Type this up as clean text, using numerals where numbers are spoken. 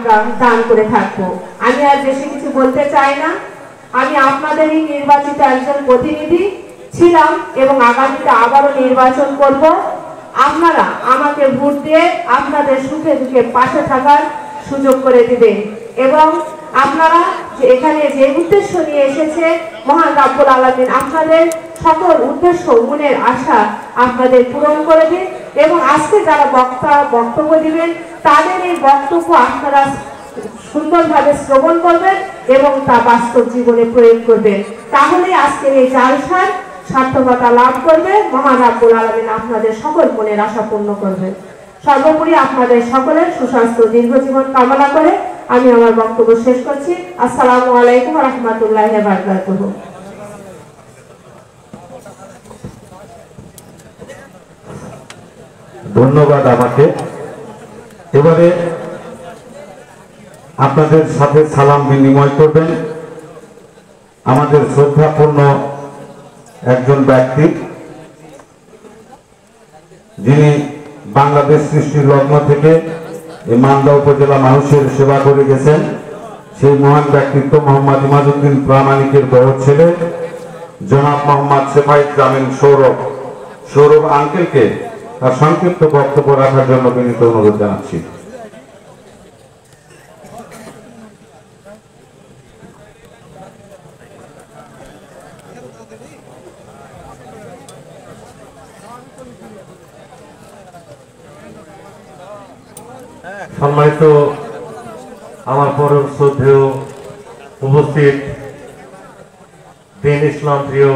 আমরা দান করে থাকবো। আমি আর বেশি কিছু বলতে চাই না। আমি আপনাদেরই নির্বাচিত একজন প্রতিনিধি ছিলাম এবং আগামীতে আবারও নির্বাচন করব। আপনারা আমাকে ভোট দিয়ে আপনাদের সুখে দুঃখে পাশে থাকার সুযোগ করে দিবেন এবং আপনারা এখানে যে উদ্দেশ্য নিয়ে এসেছে মহান রাব্বুল আলামিন আপনাদের সকল উদ্দেশ্য মনের আশা আপনাদের পূরণ করে দিন এবং আজকে যারা বক্তব্য দিবেন তাদের এই বক্তব্য আপনারা সুন্দরভাবে শ্রবণ করবেন এবং তা বাস্তব জীবনে প্রয়োগ করবেন। তাহলে আজকের এই জালসার সার্থকতা লাভ করবে, মহান রাব্বুল আলামিন আপনাদের সকল মনের আশা পূর্ণ করবেন। সর্বোপরি আপনাদের সকলের সুস্বাস্থ্য দীর্ঘ জীবন কামনা করে আমি আমার বক্তব্য শেষ করছি। আসসালামু আলাইকুম ওয়া রাহমাতুল্লাহি ওয়া বারাকাতুহু। ধন্যবাদ আমাকে। এবারে আপনাদের সাথে সালাম বিনিময় করবেন আমাদের শ্রদ্ধাপূর্ণ একজন ব্যক্তি, যিনি বাংলাদেশ সৃষ্টির লগ্ন থেকে এই মালদা উপজেলা মানুষের সেবা করে গেছেন, সেই মহান ব্যক্তিত্ব মোহাম্মদ ইমাজউদ্দিন প্রামাণিকের বড় ছেলে জনাব মোহাম্মদ সেফায়েত জামিল সৌরভ আঙ্কেলকে তার সংক্ষিপ্ত বক্তব্য রাখার জন্য বিনীত অনুরোধ জানাচ্ছি। সম্মানিত আমার পরম শ্রদ্ধেয় উপস্থিত দিন ইসলাম প্রিয়